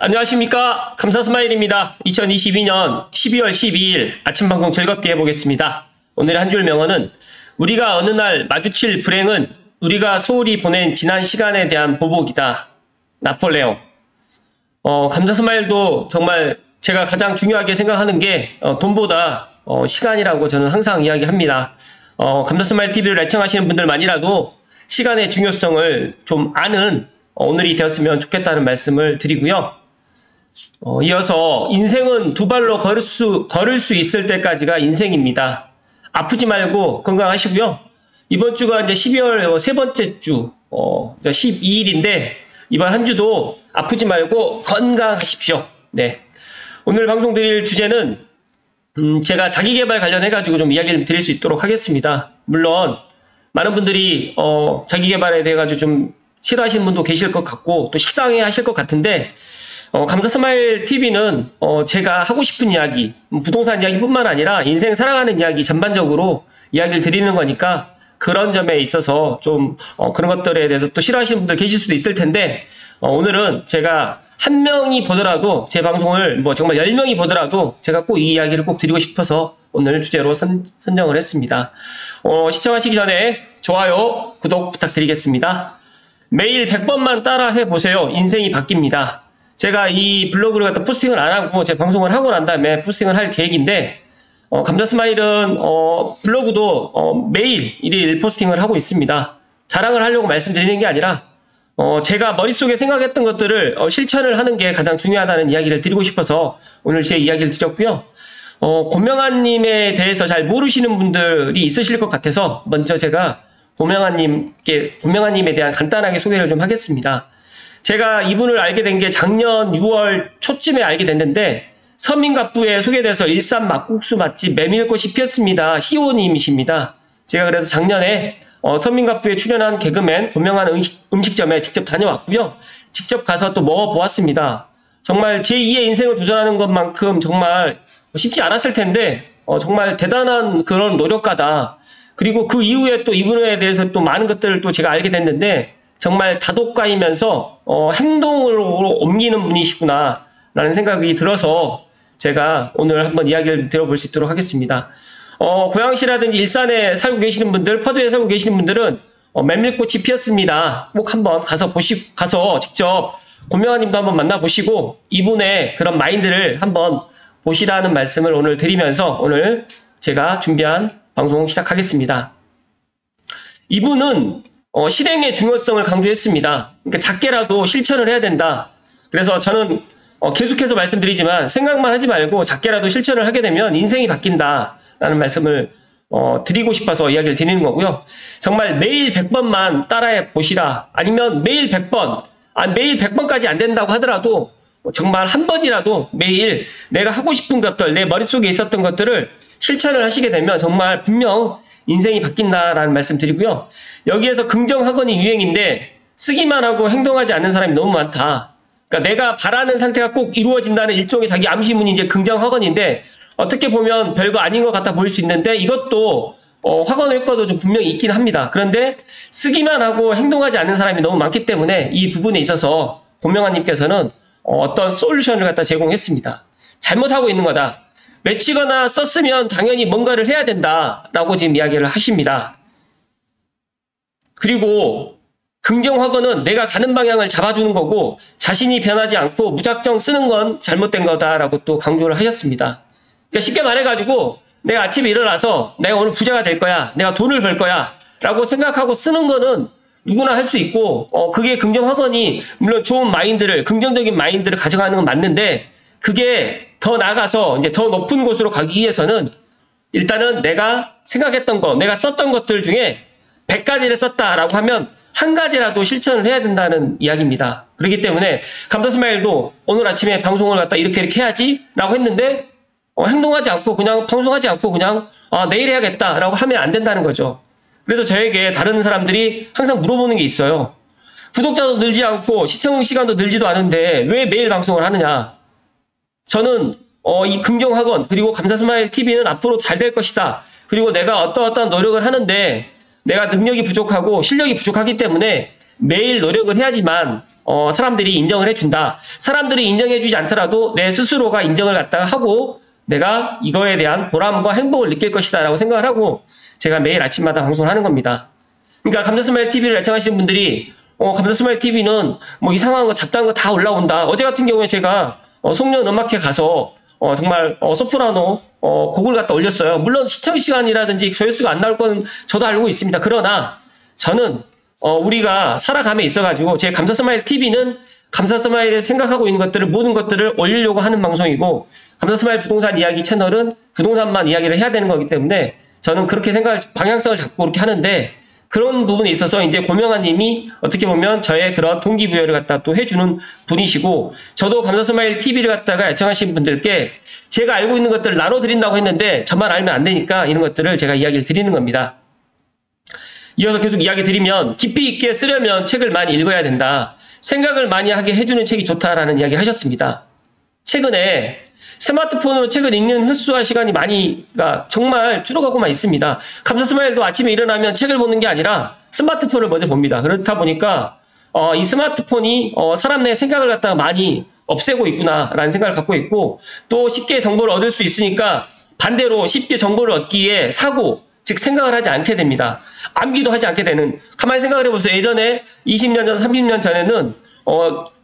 안녕하십니까. 감사스마일입니다. 2022년 12월 12일 아침 방송 즐겁게 해보겠습니다. 오늘의 한 줄 명언은 우리가 어느 날 마주칠 불행은 우리가 소홀히 보낸 지난 시간에 대한 보복이다. 나폴레옹. 감사스마일도 정말 제가 가장 중요하게 생각하는 게 돈보다 시간이라고 저는 항상 이야기합니다. 감사스마일 TV를 애청하시는 분들만이라도 시간의 중요성을 좀 아는 오늘이 되었으면 좋겠다는 말씀을 드리고요. 이어서 인생은 두 발로 걸을 수 있을 때까지가 인생입니다. 아프지 말고 건강하시고요. 이번 주가 이제 12월 세 번째 주, 12일인데 이번 한 주도 아프지 말고 건강하십시오. 네. 오늘 방송 드릴 주제는 제가 자기계발 관련해가지고 좀 이야기를 드릴 수 있도록 하겠습니다. 물론 많은 분들이 자기계발에 대해 가지고 좀 싫어하시는 분도 계실 것 같고 또 식상해 하실 것 같은데 감사스마일 TV는 제가 하고 싶은 이야기, 부동산 이야기뿐만 아니라 인생 살아가는 이야기 전반적으로 이야기를 드리는 거니까 그런 점에 있어서 좀 그런 것들에 대해서 또 싫어하시는 분들 계실 수도 있을 텐데 오늘은 제가 한 명이 보더라도 제 방송을 정말 10명이 보더라도 제가 꼭 이 이야기를 꼭 드리고 싶어서 오늘 주제로 선정을 했습니다. 시청하시기 전에 좋아요, 구독 부탁드리겠습니다. 매일 100번만 따라 해보세요. 인생이 바뀝니다. 제가 이 블로그를 갖다 포스팅을 안 하고 제 방송을 하고 난 다음에 포스팅을 할 계획인데 감사스마일은 블로그도 매일 일일 포스팅을 하고 있습니다. 자랑을 하려고 말씀드리는 게 아니라 제가 머릿속에 생각했던 것들을 실천을 하는 게 가장 중요하다는 이야기를 드리고 싶어서 오늘 제 이야기를 드렸고요. 고명아님에 대해서 잘 모르시는 분들이 있으실 것 같아서 먼저 제가 고명아님에 대한 간단하게 소개를 좀 하겠습니다. 제가 이분을 알게 된 게 작년 6월 초쯤에 알게 됐는데 서민갑부에 소개돼서 일산 막국수 맛집 메밀꽃이 피었습니다. 시호님이십니다. 제가 그래서 작년에 서민갑부에 출연한 개그맨 고명한 음식점에 직접 다녀왔고요. 직접 가서 또 먹어보았습니다. 정말 제2의 인생을 도전하는 것만큼 정말 쉽지 않았을 텐데 정말 대단한 그런 노력가다. 그리고 그 이후에 또 이분에 대해서 또 많은 것들을 또 제가 알게 됐는데 정말 다독가이면서 행동으로 옮기는 분이시구나 라는 생각이 들어서 제가 오늘 한번 이야기를 들어볼 수 있도록 하겠습니다. 고양시라든지 일산에 살고 계시는 분들, 퍼주에 살고 계시는 분들은 메밀꽃이 피었습니다. 꼭 한번 가서 직접 고명아님도 한번 만나보시고 이분의 그런 마인드를 한번 보시라는 말씀을 오늘 드리면서 오늘 제가 준비한 방송 시작하겠습니다. 이분은 실행의 중요성을 강조했습니다. 그러니까 작게라도 실천을 해야 된다. 그래서 저는 계속해서 말씀드리지만 생각만 하지 말고 작게라도 실천을 하게 되면 인생이 바뀐다라는 말씀을 드리고 싶어서 이야기를 드리는 거고요. 정말 매일 100번만 따라해 보시라. 아니면 매일 100번, 매일 100번까지 안 된다고 하더라도 정말 한 번이라도 매일 내가 하고 싶은 것들, 내 머릿속에 있었던 것들을 실천을 하시게 되면 정말 분명 인생이 바뀐다라는 말씀 드리고요. 여기에서 긍정학원이 유행인데 쓰기만 하고 행동하지 않는 사람이 너무 많다. 그러니까 내가 바라는 상태가 꼭 이루어진다는 일종의 자기 암시문이 이제 긍정학원인데 어떻게 보면 별거 아닌 것 같아 보일 수 있는데 이것도 학원 효과도 좀 분명히 있긴 합니다. 그런데 쓰기만 하고 행동하지 않는 사람이 너무 많기 때문에 이 부분에 있어서 고명아님께서는 어떤 솔루션을 갖다 제공했습니다. 잘못하고 있는 거다. 외치거나 썼으면 당연히 뭔가를 해야 된다라고 지금 이야기를 하십니다. 그리고 긍정학원은 내가 가는 방향을 잡아주는 거고 자신이 변하지 않고 무작정 쓰는 건 잘못된 거다라고 또 강조를 하셨습니다. 그러니까 쉽게 말해가지고 내가 아침에 일어나서 내가 오늘 부자가 될 거야, 내가 돈을 벌 거야 라고 생각하고 쓰는 거는 누구나 할 수 있고 그게 긍정학원이 물론 좋은 마인드를, 긍정적인 마인드를 가져가는 건 맞는데 그게 더 나아가서 이제 더 높은 곳으로 가기 위해서는 일단은 내가 생각했던 거, 내가 썼던 것들 중에 100가지를 썼다라고 하면 한 가지라도 실천을 해야 된다는 이야기입니다. 그렇기 때문에 감사스마일도 오늘 아침에 방송을 갖다 이렇게 해야지 라고 했는데 행동하지 않고 그냥 방송하지 않고 그냥 내일 해야겠다라고 하면 안 된다는 거죠. 그래서 저에게 다른 사람들이 항상 물어보는 게 있어요. 구독자도 늘지 않고 시청 시간도 늘지도 않은데 왜 매일 방송을 하느냐. 저는 이 긍정학원 그리고 감사스마일 TV는 앞으로 잘 될 것이다. 그리고 내가 어떠한 노력을 하는데 내가 능력이 부족하고 실력이 부족하기 때문에 매일 노력을 해야지만 사람들이 인정을 해준다. 사람들이 인정해주지 않더라도 내 스스로가 인정을 갖다가 하고 내가 이거에 대한 보람과 행복을 느낄 것이다 라고 생각을 하고 제가 매일 아침마다 방송을 하는 겁니다. 그러니까 감사스마일 TV를 애청하시는 분들이 감사스마일 TV는 뭐 이상한 거 잡다한 거 다 올라온다. 어제 같은 경우에 제가 송년 음악회 가서 정말 소프라노 곡을 갖다 올렸어요. 물론 시청 시간이라든지 조회수가 안 나올 건 저도 알고 있습니다. 그러나 저는 우리가 살아감에 있어가지고 제 감사스마일 TV는 감사스마일을 생각하고 있는 것들을 모든 것들을 올리려고 하는 방송이고 감사스마일 부동산 이야기 채널은 부동산만 이야기를 해야 되는 거기 때문에 저는 그렇게 방향성을 잡고 그렇게 하는데 그런 부분에 있어서 이제 고명아님이 어떻게 보면 저의 그런 동기부여를 갖다 또 해주는 분이시고 저도 감사스마일 TV를 갖다가 애청하신 분들께 제가 알고 있는 것들을 나눠드린다고 했는데 저만 알면 안 되니까 이런 것들을 제가 이야기를 드리는 겁니다. 이어서 계속 이야기 드리면 깊이 있게 쓰려면 책을 많이 읽어야 된다. 생각을 많이 하게 해주는 책이 좋다라는 이야기를 하셨습니다. 최근에 스마트폰으로 책을 읽는 횟수와 시간이 정말 줄어가고만 있습니다. 감사스마일도 아침에 일어나면 책을 보는 게 아니라 스마트폰을 먼저 봅니다. 그렇다 보니까 이 스마트폰이 사람 내 생각을 갖다가 많이 없애고 있구나라는 생각을 갖고 있고 또 쉽게 정보를 얻을 수 있으니까 반대로 쉽게 정보를 얻기에 즉 생각을 하지 않게 됩니다. 암기도 하지 않게 되는. 가만히 생각을 해보세요. 예전에 20년 전, 30년 전에는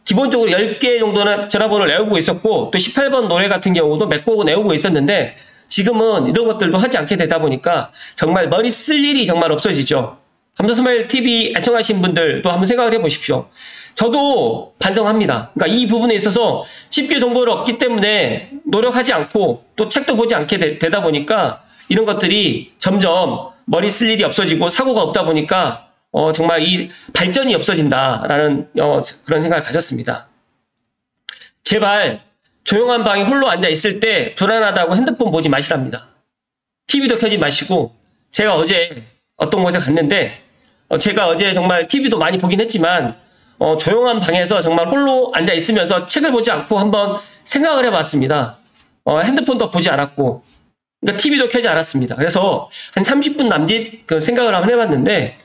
기본적으로 10개 정도는 전화번호를 외우고 있었고 또 18번 노래 같은 경우도 몇 곡은 외우고 있었는데 지금은 이런 것들도 하지 않게 되다 보니까 정말 머리 쓸 일이 정말 없어지죠. 감사스마일 TV 애청하신 분들도 한번 생각을 해보십시오. 저도 반성합니다. 그러니까 이 부분에 있어서 쉽게 정보를 얻기 때문에 노력하지 않고 또 책도 보지 않게 되다 보니까 이런 것들이 점점 머리 쓸 일이 없어지고 사고가 없다 보니까 정말 이 발전이 없어진다라는 그런 생각을 가졌습니다. 제발 조용한 방에 홀로 앉아 있을 때 불안하다고 핸드폰 보지 마시랍니다. TV도 켜지 마시고 제가 어제 어떤 곳에 갔는데 제가 어제 정말 TV도 많이 보긴 했지만 조용한 방에서 정말 홀로 앉아 있으면서 책을 보지 않고 한번 생각을 해봤습니다. 핸드폰도 보지 않았고 그러니까 TV도 켜지 않았습니다. 그래서 한 30분 남짓 그 생각을 한번 해봤는데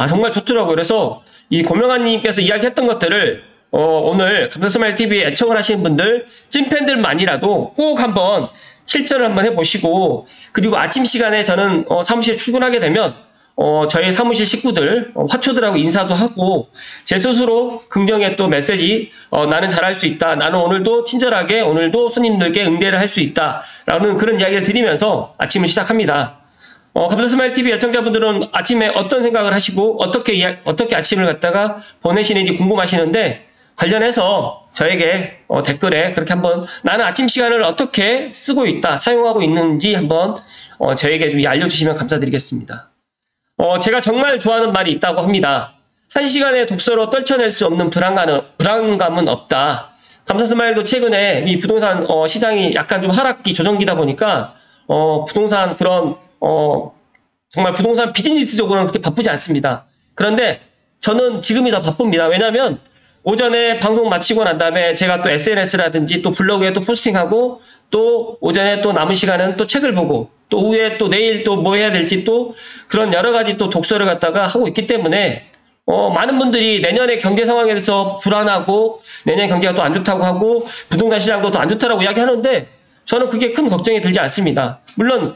정말 좋더라고요. 그래서 이 고명아님께서 이야기했던 것들을 오늘 감사스마일 TV에 애청을 하시는 분들 찐팬들만이라도 꼭 한번 실천을 한번 해보시고 그리고 아침 시간에 저는 사무실에 출근하게 되면 저희 사무실 식구들 화초들하고 인사도 하고 제 스스로 긍정의 또 메시지 나는 잘할 수 있다. 나는 오늘도 친절하게 오늘도 손님들께 응대를 할 수 있다. 라는 그런 이야기를 드리면서 아침을 시작합니다. 감사스마일 TV 애청자분들은 아침에 어떤 생각을 하시고 어떻게 아침을 갖다가 보내시는지 궁금하시는데 관련해서 저에게 댓글에 그렇게 한번 나는 아침 시간을 어떻게 쓰고 있다, 사용하고 있는지 한번 저에게 좀 알려주시면 감사드리겠습니다. 제가 정말 좋아하는 말이 있다고 합니다. 한 시간의 독서로 떨쳐낼 수 없는 불안감은 없다. 감사스마일도 최근에 이 부동산 시장이 약간 좀 하락기 조정기다 보니까 부동산 그런 정말 부동산 비즈니스적으로는 그렇게 바쁘지 않습니다. 그런데 저는 지금이 더 바쁩니다. 왜냐하면 오전에 방송 마치고 난 다음에 제가 또 SNS라든지 또 블로그에 또 포스팅하고 또 오전에 또 남은 시간은 또 책을 보고 또 오후에 또 내일 또 뭐 해야 될지 또 그런 여러 가지 또 독서를 갖다가 하고 있기 때문에 많은 분들이 내년의 경제 상황에서 불안하고 내년 경제가 또 안 좋다고 하고 부동산 시장도 더 안 좋다라고 이야기하는데 저는 그게 큰 걱정이 들지 않습니다. 물론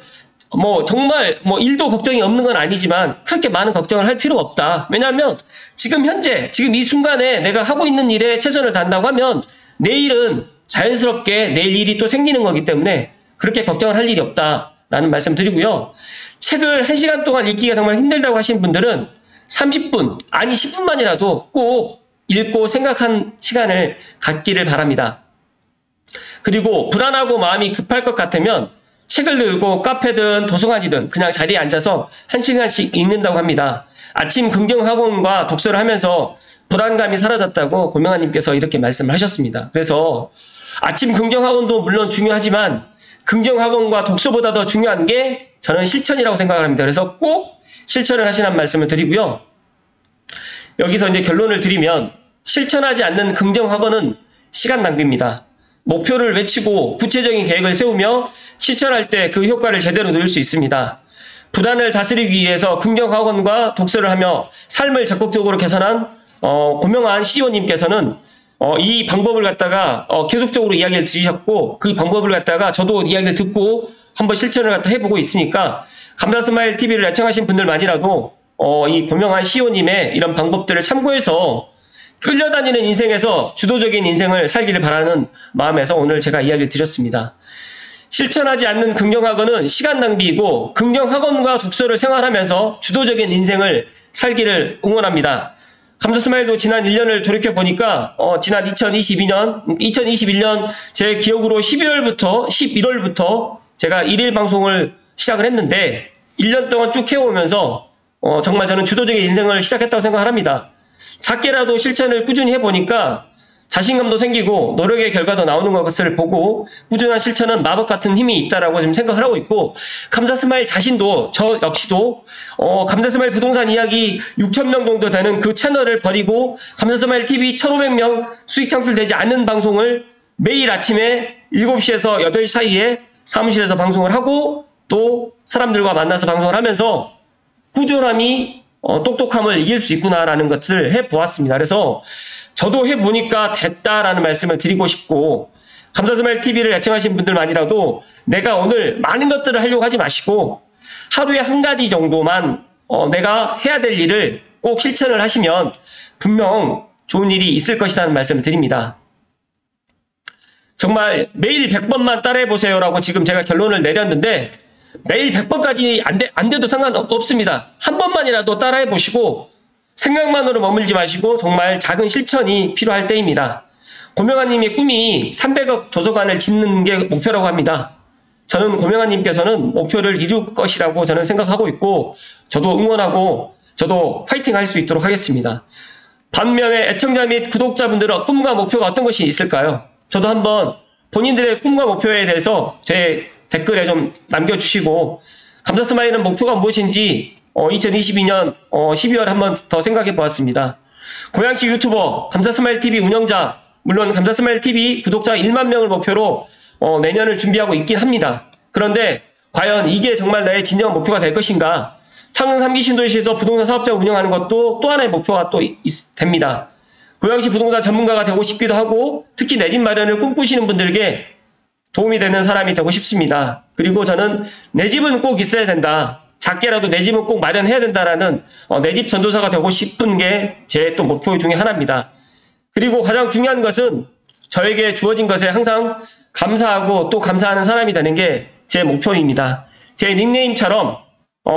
정말 일도 걱정이 없는 건 아니지만 그렇게 많은 걱정을 할 필요가 없다. 왜냐하면 지금 이 순간에 내가 하고 있는 일에 최선을 다한다고 하면 내일은 자연스럽게 내일 일이 또 생기는 거기 때문에 그렇게 걱정을 할 일이 없다라는 말씀 드리고요. 책을 1시간 동안 읽기가 정말 힘들다고 하신 분들은 30분, 아니 10분만이라도 꼭 읽고 생각한 시간을 갖기를 바랍니다. 그리고 불안하고 마음이 급할 것 같으면 책을 들고 카페든 도서관이든 그냥 자리에 앉아서 1시간씩 읽는다고 합니다. 아침 긍정학원과 독서를 하면서 불안감이 사라졌다고 고명아님께서 이렇게 말씀을 하셨습니다. 그래서 아침 긍정학원도 물론 중요하지만 긍정학원과 독서보다 더 중요한 게 저는 실천이라고 생각을 합니다. 그래서 꼭 실천을 하시라는 말씀을 드리고요. 여기서 이제 결론을 드리면 실천하지 않는 긍정학원은 시간 낭비입니다. 목표를 외치고 구체적인 계획을 세우며 실천할 때 그 효과를 제대로 누릴 수 있습니다. 불안을 다스리기 위해서 긍정학원과 독서를 하며 삶을 적극적으로 개선한 고명환 CEO님께서는 이 방법을 갖다가 계속적으로 이야기를 들으셨고 그 방법을 갖다가 저도 이야기를 듣고 한번 실천을 갖다 해보고 있으니까 감사스마일 TV를 애청하신 분들만이라도 이 고명환 CEO님의 이런 방법들을 참고해서 끌려다니는 인생에서 주도적인 인생을 살기를 바라는 마음에서 오늘 제가 이야기를 드렸습니다. 실천하지 않는 긍정학원은 시간 낭비이고 긍정학원과 독서를 생활하면서 주도적인 인생을 살기를 응원합니다. 감사스마일도 지난 1년을 돌이켜보니까 지난 2021년 제 기억으로 11월부터 제가 1일 방송을 시작을 했는데 1년 동안 쭉 해오면서 정말 저는 주도적인 인생을 시작했다고 생각합니다. 작게라도 실천을 꾸준히 해보니까 자신감도 생기고 노력의 결과도 나오는 것을 보고 꾸준한 실천은 마법 같은 힘이 있다라고 지금 생각을 하고 있고 감사스마일 자신도 저 역시도 감사스마일 부동산 이야기 6,000명 정도 되는 그 채널을 버리고 감사스마일 TV 1,500명 수익 창출되지 않는 방송을 매일 아침에 7시에서 8시 사이에 사무실에서 방송을 하고 또 사람들과 만나서 방송을 하면서 꾸준함이 똑똑함을 이길 수 있구나라는 것을 해보았습니다. 그래서 저도 해보니까 됐다라는 말씀을 드리고 싶고 감사스마일 TV를 애청하신 분들만이라도 내가 오늘 많은 것들을 하려고 하지 마시고 하루에 한 가지 정도만 내가 해야 될 일을 꼭 실천을 하시면 분명 좋은 일이 있을 것이라는 말씀을 드립니다. 정말 매일 100번만 따라해보세요라고 지금 제가 결론을 내렸는데 매일 100번까지 안 돼도 상관없습니다. 한 번만이라도 따라해보시고 생각만으로 머물지 마시고 정말 작은 실천이 필요할 때입니다. 고명환님의 꿈이 300억 도서관을 짓는 게 목표라고 합니다. 저는 고명환님께서는 목표를 이룰 것이라고 저는 생각하고 있고 저도 응원하고 저도 파이팅 할 수 있도록 하겠습니다. 반면에 애청자 및 구독자분들은 꿈과 목표가 어떤 것이 있을까요? 저도 한번 본인들의 꿈과 목표에 대해서 제 댓글에 좀 남겨주시고 감사스마일은 목표가 무엇인지 2022년 12월 한번 더 생각해 보았습니다. 고양시 유튜버 감사스마일TV 운영자 물론 감사스마일TV 구독자 1만 명을 목표로 내년을 준비하고 있긴 합니다. 그런데 과연 이게 정말 나의 진정한 목표가 될 것인가? 창릉 3기 신도시에서 부동산 사업장을 운영하는 것도 또 하나의 목표가 또 됩니다. 고양시 부동산 전문가가 되고 싶기도 하고 특히 내 집 마련을 꿈꾸시는 분들에게 도움이 되는 사람이 되고 싶습니다. 그리고 저는 내 집은 꼭 있어야 된다. 작게라도 내 집은 꼭 마련해야 된다라는 내 집 전도사가 되고 싶은 게 제 또 목표 중에 하나입니다. 그리고 가장 중요한 것은 저에게 주어진 것에 항상 감사하고 또 감사하는 사람이 되는 게 제 목표입니다. 제 닉네임처럼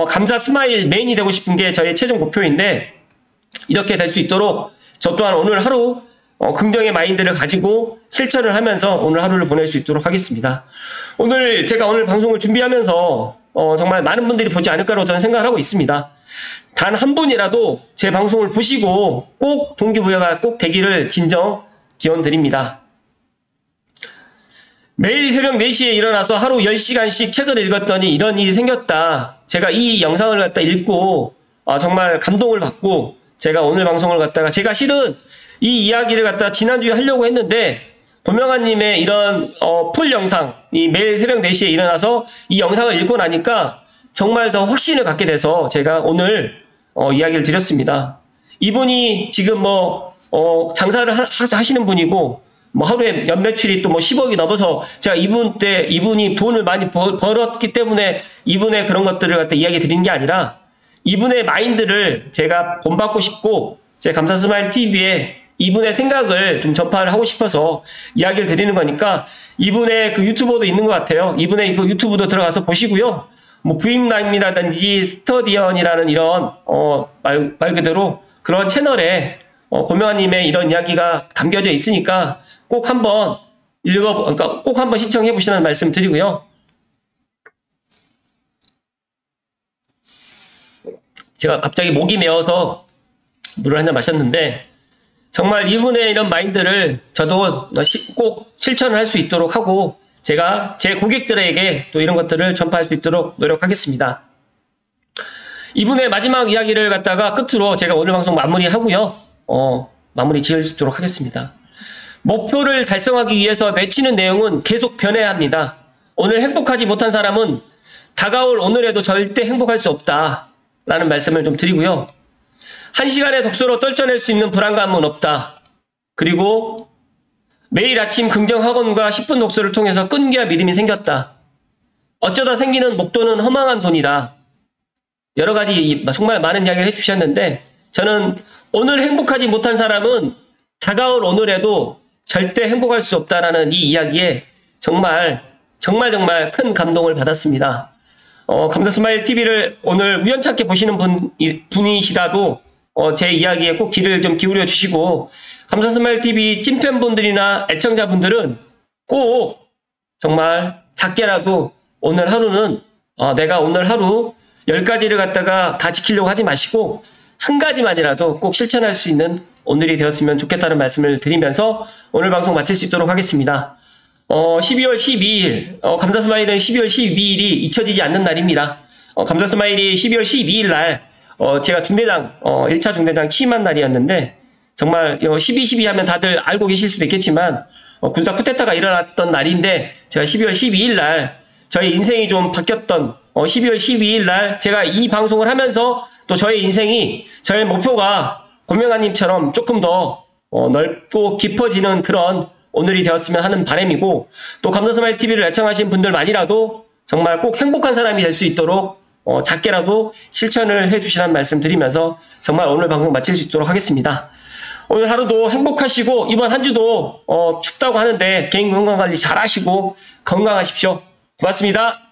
감사 스마일 메인이 되고 싶은 게 저의 최종 목표인데 이렇게 될 수 있도록 저 또한 오늘 하루 긍정의 마인드를 가지고 실천을 하면서 오늘 하루를 보낼 수 있도록 하겠습니다. 제가 오늘 방송을 준비하면서 정말 많은 분들이 보지 않을까라고 저는 생각을 하고 있습니다. 단 한 분이라도 제 방송을 보시고 꼭 동기부여가 꼭 되기를 진정 기원드립니다. 매일 새벽 4시에 일어나서 하루 10시간씩 책을 읽었더니 이런 일이 생겼다. 제가 이 영상을 갖다 읽고 정말 감동을 받고 제가 오늘 방송을 갖다가 제가 실은 이 이야기를 갖다 지난주에 하려고 했는데 고명환님의 이런 풀 영상 이 매일 새벽 4시에 일어나서 이 영상을 읽고 나니까 정말 더 확신을 갖게 돼서 제가 오늘 이야기를 드렸습니다. 이분이 지금 장사를 하시는 분이고 하루에 연매출이 또 10억이 넘어서 제가 이분이 돈을 많이 벌었기 때문에 이분의 그런 것들을 갖다 이야기 드리는 게 아니라 이분의 마인드를 제가 본받고 싶고 제 감사스마일 TV에 이분의 생각을 좀 전파를 하고 싶어서 이야기를 드리는 거니까 이분의 그 유튜버도 있는 것 같아요. 이분의 그 유튜브도 들어가서 보시고요. 부익라임이라든지 스터디언이라는 이런 말 그대로 그런 채널에 고명환님의 이런 이야기가 담겨져 있으니까 꼭 한번 그러니까 꼭 한번 시청해 보시라는 말씀 드리고요. 제가 갑자기 목이 메어서 물을 한 잔 마셨는데 정말 이분의 이런 마인드를 저도 꼭 실천을 할 수 있도록 하고 제가 제 고객들에게 또 이런 것들을 전파할 수 있도록 노력하겠습니다. 이분의 마지막 이야기를 갖다가 끝으로 제가 오늘 방송 마무리하고요. 마무리 지을 수 있도록 하겠습니다. 목표를 달성하기 위해서 외치는 내용은 계속 변해야 합니다. 오늘 행복하지 못한 사람은 다가올 오늘에도 절대 행복할 수 없다 라는 말씀을 좀 드리고요. 1시간의 독서로 떨쳐낼 수 있는 불안감은 없다. 그리고 매일 아침 긍정학원과 10분 독서를 통해서 끈기와 믿음이 생겼다. 어쩌다 생기는 목돈은 허망한 돈이다. 여러 가지 정말 많은 이야기를 해주셨는데 저는 오늘 행복하지 못한 사람은 다가올 오늘에도 절대 행복할 수 없다라는 이 이야기에 정말 큰 감동을 받았습니다. 감사스마일 TV를 오늘 우연찮게 보시는 분이시라도 제 이야기에 꼭 귀를 좀 기울여 주시고 감사스마일 TV 찐팬분들이나 애청자분들은 꼭 정말 작게라도 오늘 하루는 내가 오늘 하루 10가지를 갖다가 다 지키려고 하지 마시고 한 가지만이라도 꼭 실천할 수 있는 오늘이 되었으면 좋겠다는 말씀을 드리면서 오늘 방송 마칠 수 있도록 하겠습니다. 12월 12일 감사스마일은 12월 12일이 잊혀지지 않는 날입니다. 감사스마일이 12월 12일 날 제가 중대장 1차 중대장 취임한 날이었는데 정말 12.12 하면 다들 알고 계실 수도 있겠지만 군사 쿠데타가 일어났던 날인데 제가 12월 12일 날 저의 인생이 좀 바뀌었던 12월 12일 날 제가 이 방송을 하면서 또 저의 인생이 저의 목표가 권명아님처럼 조금 더 넓고 깊어지는 그런 오늘이 되었으면 하는 바람이고 또 감사스마일 TV를 애청하신 분들만이라도 정말 꼭 행복한 사람이 될 수 있도록 작게라도 실천을 해주시라는 말씀 드리면서 정말 오늘 방송 마칠 수 있도록 하겠습니다. 오늘 하루도 행복하시고 이번 한 주도 춥다고 하는데 개인 건강관리 잘 하시고 건강하십시오. 고맙습니다.